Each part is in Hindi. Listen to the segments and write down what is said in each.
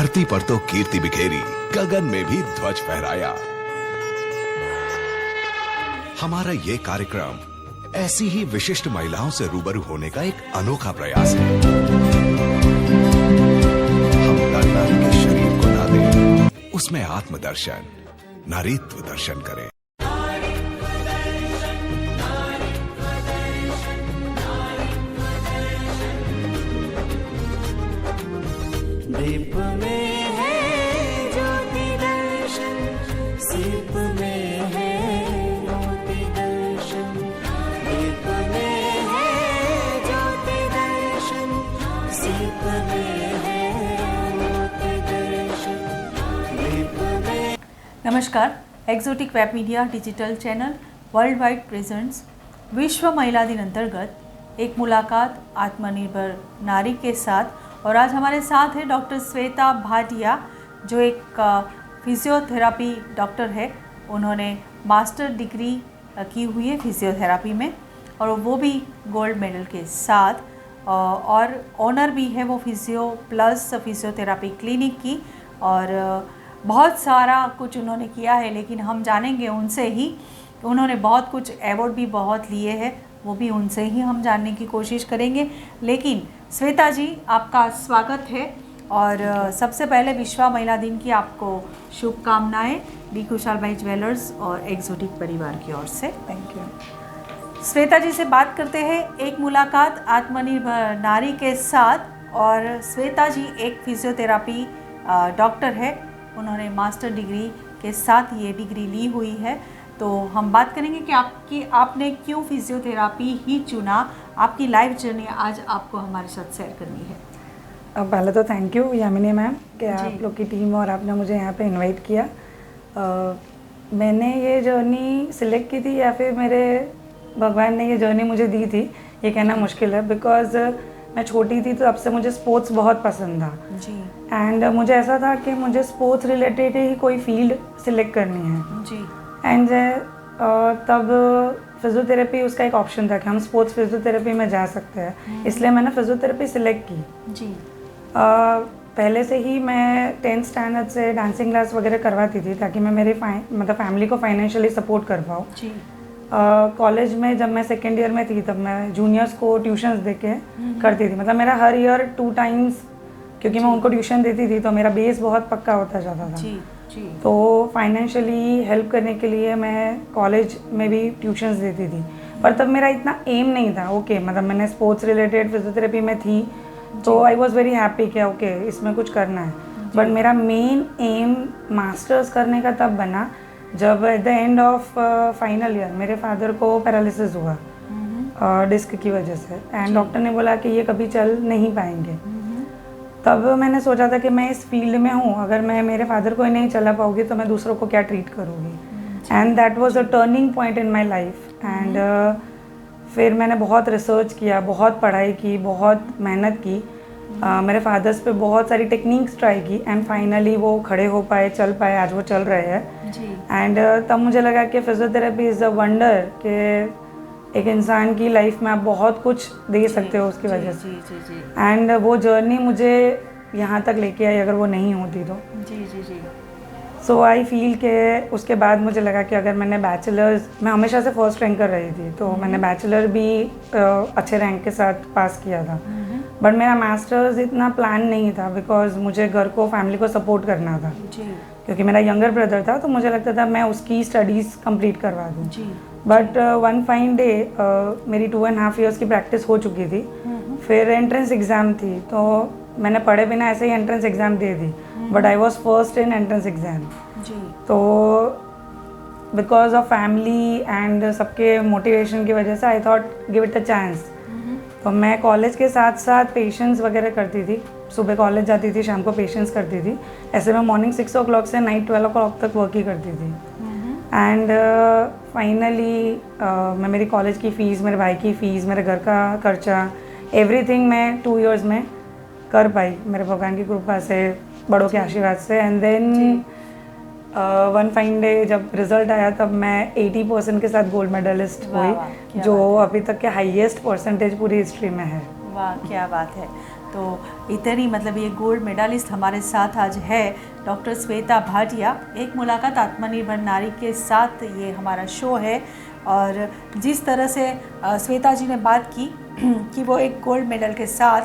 धरती पर तो कीर्ति बिखेरी, गगन में भी ध्वज फहराया। हमारा ये कार्यक्रम ऐसी ही विशिष्ट महिलाओं से रूबरू होने का एक अनोखा प्रयास है। हम नारी के शरीर को ना दें, उसमें आत्मदर्शन, नारीत्व दर्शन करें। दीप में है ज्योति दर्शन, सीप में है मोती दर्शन। दीप में है ज्योति दर्शन, सीप में है मोती दर्शन। दीप में। नमस्कार, exotic web media digital channel world wide presents विश्व महिला दिन अंतर्गत एक मुलाकात आत्मनिर्भर नारी के साथ। और आज हमारे साथ है डॉक्टर श्वेता भाटिया, जो एक फिजियोथेरापी डॉक्टर है। उन्होंने मास्टर डिग्री की हुई है फिजियोथेरापी में, और वो भी गोल्ड मेडल के साथ, और ओनर भी है वो फिजियो प्लस फिजियोथेरापी क्लिनिक की। और बहुत सारा कुछ उन्होंने किया है, लेकिन हम जानेंगे उनसे ही। उन्होंने बहुत कुछ अवार्ड भी बहुत लिए हैं, वो भी उनसे ही हम जानने की कोशिश करेंगे। लेकिन श्वेता जी, आपका स्वागत है। और सबसे पहले विश्व महिला दिन की आपको शुभकामनाएं डी खुशहाल भाई ज्वेलर्स और एक्सोटिक परिवार की ओर से। Thank you. श्वेता जी से बात करते हैं एक मुलाकात आत्मनिर्भर नारी के साथ। और श्वेता जी एक फिजियोथेरापी डॉक्टर है। उन्होंने मास्टर डिग्री के साथ ये डिग्री ली हुई है। तो हम बात करेंगे कि आपने क्यों फिजियोथेरापी ही चुना। आपकी लाइफ जर्नी आज आपको हमारे साथ शेयर करनी है। पहले तो थैंक यू यामिनी मैम कि आप लोग की टीम और आपने मुझे यहाँ पे इनवाइट किया। मैंने ये जर्नी सिलेक्ट की थी या फिर मेरे भगवान ने ये जर्नी मुझे दी थी, ये कहना मुश्किल है। बिकॉज मैं छोटी थी तो तब से मुझे स्पोर्ट्स बहुत पसंद था जी। एंड मुझे ऐसा था कि मुझे स्पोर्ट्स रिलेटेड ही कोई फील्ड सिलेक्ट करनी है जी। एंड तब फिजियोथेरेपी उसका एक ऑप्शन था कि हम स्पोर्ट्स फिजियोथेरेपी में जा सकते हैं, इसलिए मैंने फिजियोथेरेपी सिलेक्ट की जी। पहले से ही मैं 10th स्टैंडर्ड से डांसिंग क्लास वगैरह करवाती थी ताकि मैं मेरी मतलब फैमिली को फाइनेंशियली सपोर्ट कर पाऊँ। जी। कॉलेज में जब मैं सेकेंड ईयर में थी तब मैं जूनियर्स को ट्यूशन्स दे के करती थी। मतलब मेरा हर ईयर 2 टाइम्स, क्योंकि मैं उनको ट्यूशन देती थी तो मेरा बेस बहुत पक्का होता जाता था। जी। जी। तो फाइनेंशियली हेल्प करने के लिए मैं कॉलेज में भी ट्यूशन्स देती थी, पर तब मेरा इतना एम नहीं था। ओके, मतलब मैंने स्पोर्ट्स रिलेटेड फिजियोथेरेपी में थी तो आई वॉज वेरी हैप्पी कि ओके इसमें कुछ करना है। बट मेरा मेन एम मास्टर्स करने का तब बना जब at the end of final year मेरे फादर को पैरालिसिस हुआ डिस्क की वजह से, एंड डॉक्टर ने बोला कि ये कभी चल नहीं पाएंगे। तब मैंने सोचा था कि मैं इस फील्ड में हूँ, अगर मैं मेरे फादर को ही नहीं चला पाऊँगी तो मैं दूसरों को क्या ट्रीट करूँगी। And that was a turning point in my life. And फिर मैंने बहुत रिसर्च किया, बहुत पढ़ाई की, बहुत मेहनत की, मेरे फादर्स पे बहुत सारी टेक्निक्स ट्राई की, एंड फाइनली वो खड़े हो पाए, चल पाए, आज वो चल रहे हैं। एंड तब मुझे लगा कि फिजियोथेरेपी इज़ अ वंडर कि एक इंसान की लाइफ में आप बहुत कुछ दे सकते हो उसकी वजह से। एंड वो जर्नी मुझे यहाँ तक लेके आई, अगर वो नहीं होती तो। जी जी जी। सो आई फील के उसके बाद मुझे लगा कि अगर मैंने बैचलर्स, मैं हमेशा से फर्स्ट रैंक कर रही थी, तो मैंने बैचलर भी अच्छे रैंक के साथ पास किया था। बट मेरा मास्टर्स इतना प्लान नहीं था बिकॉज मुझे घर को, फैमिली को सपोर्ट करना था जी। क्योंकि मेरा यंगर ब्रदर था तो मुझे लगता था मैं उसकी स्टडीज़ कंप्लीट करवा दूँ। बट वन फाइन डे मेरी 2.5 years की प्रैक्टिस हो चुकी थी। फिर एंट्रेंस एग्ज़ाम थी तो मैंने पढ़े बिना ऐसे ही एंट्रेंस एग्ज़ाम दे दी, but I was first in entrance exam. तो बिकॉज ऑफ फैमिली एंड सबके मोटिवेशन की वजह से I thought give it a chance. तो मैं कॉलेज के साथ साथ पेशेंट्स वगैरह करती थी। सुबह कॉलेज जाती थी, शाम को पेशेंट्स करती थी। ऐसे मैं मॉर्निंग 6 o'clock से नाइट 12 o'clock तक वर्क ही करती थी। एंड फाइनली मैं मेरी कॉलेज की फ़ीस, मेरे भाई की फ़ीस, मेरे घर का खर्चा, एवरीथिंग मैं 2 years में कर पाई मेरे भगवान की कृपा से, बड़ों के आशीर्वाद से। And then one fine day जब रिजल्ट आया तब मैं 80% के साथ गोल्ड मेडलिस्ट हुई, जो अभी तक के हाईएस्ट परसेंटेज पूरी हिस्ट्री में है। वाह, क्या बात है। तो इतनी मतलब ये गोल्ड मेडलिस्ट हमारे साथ आज है डॉक्टर श्वेता भाटिया। एक मुलाकात आत्मनिर्भर नारी के साथ ये हमारा शो है। और जिस तरह से श्वेता जी ने बात की कि वो एक गोल्ड मेडल के साथ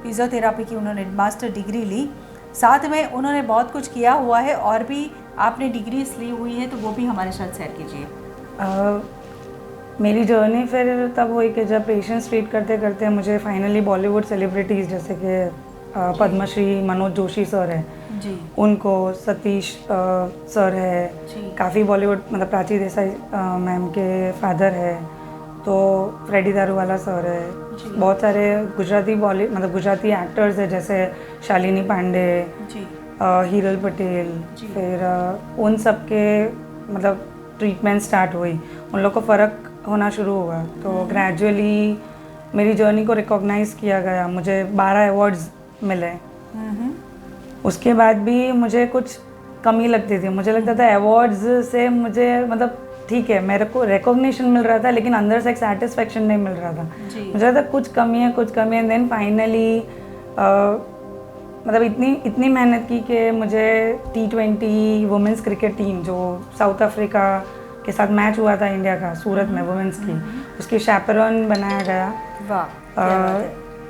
फिजियोथेरापी की उन्होंने मास्टर डिग्री ली, साथ में उन्होंने बहुत कुछ किया हुआ है और भी आपने डिग्रीज ली हुई है, तो वो भी हमारे साथ शेयर कीजिए। मेरी जर्नी फिर तब हुई कि जब पेशेंट्स ट्रीट करते करते मुझे फाइनली बॉलीवुड सेलिब्रिटीज़ जैसे कि पद्मश्री मनोज जोशी सर है जी, उनको, सतीश सर है, काफ़ी बॉलीवुड मतलब प्राची देसाई मैम के फादर है, तो फ्रेडी दारूवाला सर है, बहुत सारे गुजराती मतलब गुजराती एक्टर्स है जैसे शालिनी पांडे, हीरल पटेल, फिर उन सब के मतलब ट्रीटमेंट स्टार्ट हुई, उन लोग को फ़र्क होना शुरू हुआ। तो ग्रेजुअली मेरी जर्नी को रिकॉग्नाइज़ किया गया, मुझे 12 अवार्ड्स मिले। उसके बाद भी मुझे कुछ कमी लगती थी, मुझे लगता था अवार्ड्स से मुझे मतलब ठीक है मेरे को रिकॉग्निशन मिल रहा था लेकिन अंदर से एक सेटिस्फेक्शन नहीं मिल रहा था। मुझे लगता कुछ कमी है कुछ कमी है। देन फाइनली मतलब इतनी मेहनत की कि मुझे T20 वुमेंस क्रिकेट टीम जो साउथ अफ्रीका के साथ मैच हुआ था इंडिया का सूरत में वुमेंस की, उसकी शैपरन बनाया गया। वाह।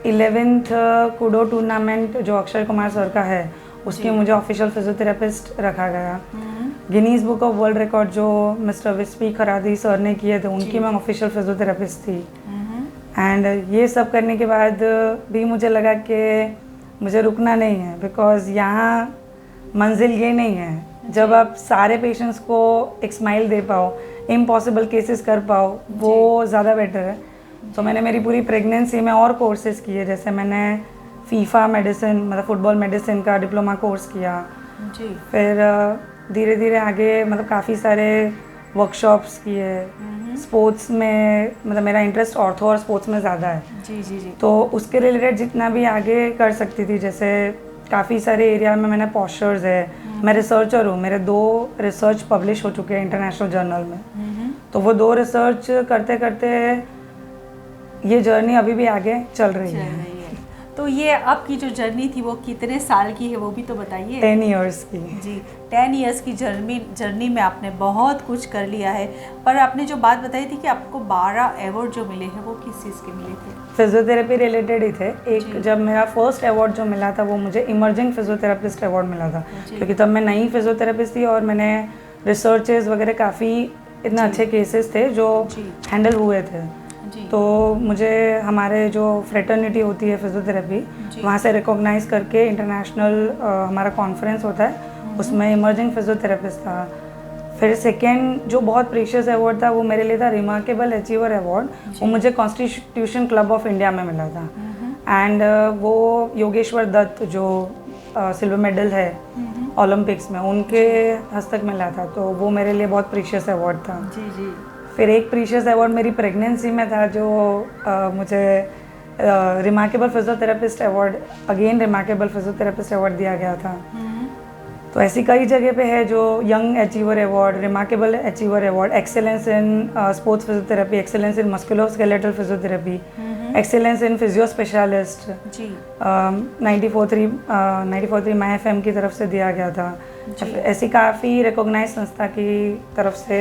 11th कूडो टूर्नामेंट जो अक्षय कुमार सर का है उसकी मुझे ऑफिशियल फिजियोथेरेपिस्ट रखा गया। Guinness book of world record जो मिस्टर विस्पी खरादी सर ने किए थे उनकी मैं ऑफिशियल फिजियोथेरेपिस्ट थी। एंड ये सब करने के बाद भी मुझे लगा कि मुझे रुकना नहीं है, बिकॉज़ यहाँ मंजिल ये नहीं है जब आप सारे पेशेंट्स को एक स्माइल दे पाओ, इम्पॉसिबल केसेस कर पाओ, वो ज़्यादा बेटर है। तो मैंने मेरी पूरी प्रेगनेंसी में और कोर्सेज़ किए, जैसे मैंने फीफा मेडिसिन मतलब फुटबॉल मेडिसिन का डिप्लोमा कोर्स किया जी। फिर धीरे धीरे आगे मतलब काफ़ी सारे वर्कशॉप्स किए। स्पोर्ट्स में मतलब मेरा इंटरेस्ट ऑर्थो और स्पोर्ट्स में ज़्यादा है जी। तो उसके रिलेटेड जितना भी आगे कर सकती थी, जैसे काफ़ी सारे एरिया में मैंने पोस्चर्स है, मैं रिसर्चर हूँ, मेरे 2 रिसर्च पब्लिश हो चुके हैं इंटरनेशनल जर्नल में। तो वो 2 रिसर्च करते करते ये जर्नी अभी भी आगे चल रही है। तो ये आपकी जो जर्नी थी वो कितने साल की है वो भी तो बताइए। 10 इयर्स की जी। 10 इयर्स की जर्नी में आपने बहुत कुछ कर लिया है। पर आपने जो बात बताई थी कि आपको 12 अवार्ड जो मिले हैं वो किस चीज़ के मिले थे? फिजियोथेरेपी रिलेटेड ही थे। एक जब मेरा फर्स्ट अवार्ड जो मिला था वो मुझे इमर्जिंग फिजियोथेरेपिस्ट अवार्ड मिला था, क्योंकि तब मैं नई फिजियोथेरेपिस्ट थी और मैंने रिसर्चेस वगैरह काफ़ी इतने अच्छे केसेस थे जो हैंडल हुए थे। तो मुझे हमारे जो फ्रेटर्निटी होती है फिजियोथेरेपी, वहाँ से रिकॉग्नाइज करके इंटरनेशनल हमारा कॉन्फ्रेंस होता है, उसमें इमर्जिंग फिजियोथेरेपिस्ट था। फिर सेकेंड जो बहुत प्रीशियस अवार्ड था वो मेरे लिए था रिमार्केबल अचीवर अवार्ड, वो मुझे कॉन्स्टिट्यूशन क्लब ऑफ इंडिया में मिला था। एंड वो योगेश्वर दत्त जो सिल्वर मेडल है ओलंपिक्स में, उनके हस्तक मिला था, तो वो मेरे लिए बहुत प्रीशियस अवार्ड था। जी। फिर एक प्रीशियस अवार्ड मेरी प्रेगनेंसी में था जो मुझे remarkable physiotherapist award, again remarkable physiotherapist award दिया गया था। तो ऐसी कई जगह पे है जो young achiever award, remarkable achiever award, excellence in sports physiotherapy, excellence in musculoskeletal physiotherapy, excellence in physio specialist जी 94.3 माई FM की तरफ से दिया गया था। ऐसी काफ़ी रिकॉग्नाइज संस्था की तरफ से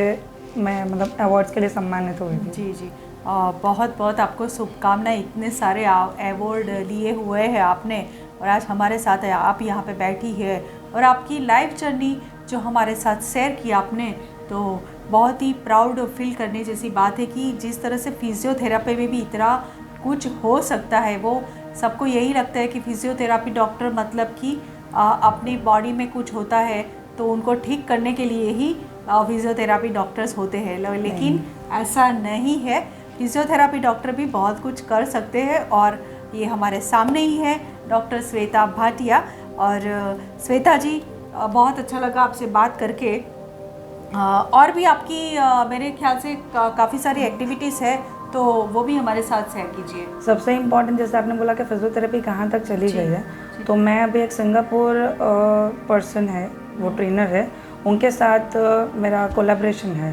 मैं मतलब अवार्ड्स के लिए सम्मानित हुई थी। जी। बहुत बहुत आपको शुभकामनाएं। इतने सारे अवार्ड लिए हुए हैं आपने और आज हमारे साथ है, आप यहाँ पे बैठी है और आपकी लाइफ जर्नी जो हमारे साथ शेयर की आपने, तो बहुत ही प्राउड फील करने जैसी बात है कि जिस तरह से फिजियोथेरापी में भी इतना कुछ हो सकता है। वो सबको यही लगता है कि फिजियोथेरापी डॉक्टर मतलब कि अपनी बॉडी में कुछ होता है तो उनको ठीक करने के लिए ही फिजियोथेरापी डॉक्टर्स होते हैं, लेकिन ऐसा नहीं है। फिजियोथेरापी डॉक्टर भी बहुत कुछ कर सकते हैं और ये हमारे सामने ही है डॉक्टर श्वेता भाटिया। और श्वेता जी, बहुत अच्छा लगा आपसे बात करके। और भी आपकी मेरे ख्याल से काफ़ी सारी एक्टिविटीज़ है, तो वो भी हमारे साथ शेयर कीजिए। सबसे इम्पॉर्टेंट, जैसे आपने बोला कि फिजियोथेरेपी कहाँ तक चली गई है, तो मैं अभी एक सिंगापुर पर्सन है, वो ट्रेनर है, उनके साथ मेरा कोलैबोरेशन है।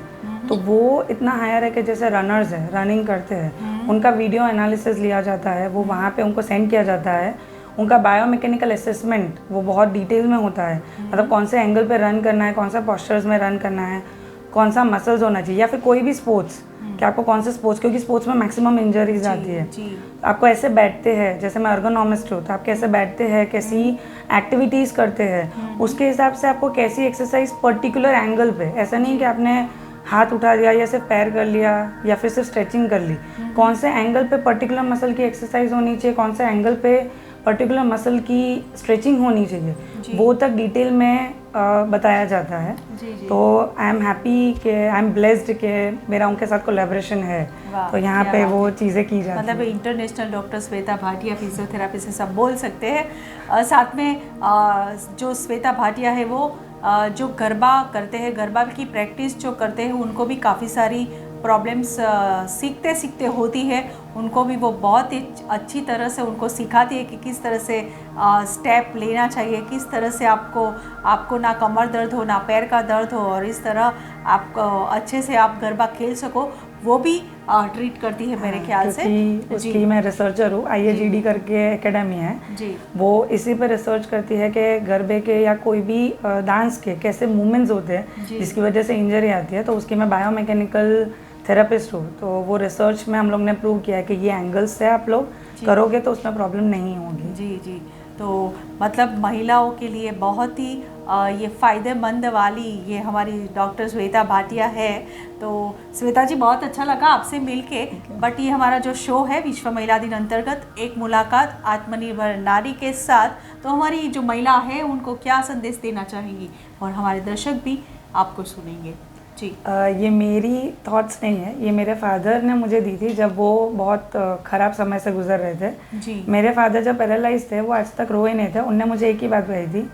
तो वो इतना हायर है कि जैसे रनर्स है, रनिंग करते हैं, उनका वीडियो एनालिसिस लिया जाता है, वो वहाँ पे उनको सेंड किया जाता है, उनका बायोमैकेनिकल असेसमेंट वो बहुत डिटेल में होता है, मतलब कौन से एंगल पे रन करना है, कौन सा पोस्चर्स में रन करना है, कौन सा मसल्स होना चाहिए, या फिर कोई भी स्पोर्ट्स कि आपको कौन से स्पोर्ट्स, क्योंकि स्पोर्ट्स में मैक्सिमम इंजरीज आती है। आपको ऐसे बैठते हैं, जैसे मैं अर्गोनॉमिस्ट हूँ, तो आप कैसे बैठते हैं, कैसी एक्टिविटीज़ करते हैं, उसके हिसाब से आपको कैसी एक्सरसाइज पर्टिकुलर एंगल पे, ऐसा नहीं कि आपने हाथ उठा दिया या सिर्फ पैर कर लिया या फिर सिर्फ स्ट्रेचिंग कर ली, कौन से एंगल पे पर्टिकुलर मसल की एक्सरसाइज होनी चाहिए, कौन से एंगल पे पर्टिकुलर मसल की स्ट्रेचिंग होनी चाहिए, वो तक डिटेल में बताया जाता है। तो आई एम हैप्पी कि आई एम ब्लेस्ड कि मेरा उनके साथ कोलैबोरेशन है, तो यहाँ पे वो चीज़ें की जाती हैं। मतलब international doctor Shweta Bhatia physiotherapy से सब बोल सकते हैं। साथ में जो श्वेता भाटिया है वो जो गरबा करते हैं, गरबा की प्रैक्टिस जो करते हैं, उनको भी काफ़ी सारी प्रॉब्लम्स सीखते सीखते होती है, उनको भी वो बहुत ही अच्छी तरह से उनको सिखाती है कि किस तरह से स्टेप लेना चाहिए, किस तरह से आपको ना कमर दर्द हो ना पैर का दर्द हो, और इस तरह आपको अच्छे से आप गरबा खेल सको, वो भी ट्रीट करती है मेरे ख्याल से। उसकी मैं रिसर्चर हूँ, IAGD करके एकेडमी है जी, वो इसी पर रिसर्च करती है कि गरबे के या कोई भी डांस के कैसे मूवमेंट्स होते हैं जिसकी वजह से इंजरी आती है। तो उसकी मैं बायोमैकेनिकल थेरेपिस्ट हूँ, तो वो रिसर्च में हम लोग ने प्रूव किया है कि ये एंगल्स से आप लोग करोगे तो उसमें प्रॉब्लम नहीं होगी। जी जी, तो मतलब महिलाओं के लिए बहुत ही ये फ़ायदेमंद वाली ये हमारी डॉक्टर श्वेता भाटिया है। तो श्वेता जी, बहुत अच्छा लगा आपसे मिलके। बट ये हमारा जो शो है विश्व महिला दिन अंतर्गत एक मुलाकात आत्मनिर्भर नारी के साथ, तो हमारी जो महिला है उनको क्या संदेश देना चाहेंगी, और हमारे दर्शक भी आपको सुनेंगे। जी, ये मेरी थॉट्स नहीं है, ये मेरे फादर ने मुझे दी थी जब वो बहुत ख़राब समय से गुजर रहे थे। जी, मेरे फादर जब पैरालाइज थे वो आज तक रोए नहीं थे। उनने मुझे एक ही बात कही थी,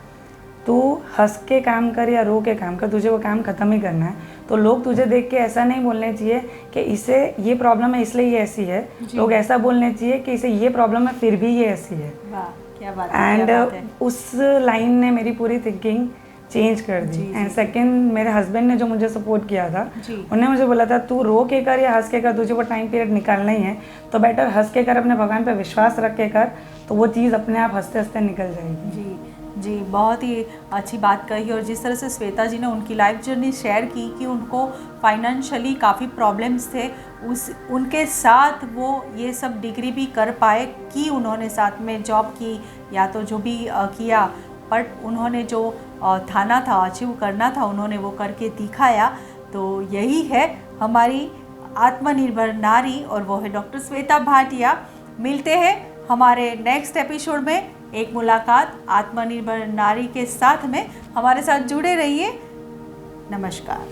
तू हंस के काम कर या रो के काम कर, तुझे वो काम ख़त्म ही करना है। तो लोग तुझे देख के ऐसा नहीं बोलने चाहिए कि इसे ये प्रॉब्लम है इसलिए ये ऐसी है, लोग ऐसा बोलने चाहिए कि इसे ये प्रॉब्लम है फिर भी ये ऐसी है। वाह, क्या बात है, एंड उस लाइन ने मेरी पूरी थिंकिंग चेंज कर दी। एंड सेकंड, मेरे हस्बैंड ने जो मुझे सपोर्ट किया था, उन्होंने मुझे बोला था तू रो के कर या हंस के कर, तुझे वो टाइम पीरियड निकालना ही है तो बेटर हंस के कर, अपने भगवान पे विश्वास रख के कर, तो वो चीज़ अपने आप हंसते हंसते निकल जाएगी। जी जी, बहुत ही अच्छी बात कही। और जिस तरह से श्वेता जी ने उनकी लाइफ जर्नी शेयर की कि उनको फाइनेंशियली काफ़ी प्रॉब्लम्स थे, उनके साथ वो ये सब डिग्री भी कर पाए कि उन्होंने साथ में जॉब की या तो जो भी किया, बट उन्होंने जो थाना था, अचीव करना था, उन्होंने वो करके दिखाया। तो यही है हमारी आत्मनिर्भर नारी, और वो है डॉक्टर श्वेता भाटिया। मिलते हैं हमारे नेक्स्ट एपिसोड में एक मुलाकात आत्मनिर्भर नारी के साथ में। हमारे साथ जुड़े रहिए। नमस्कार।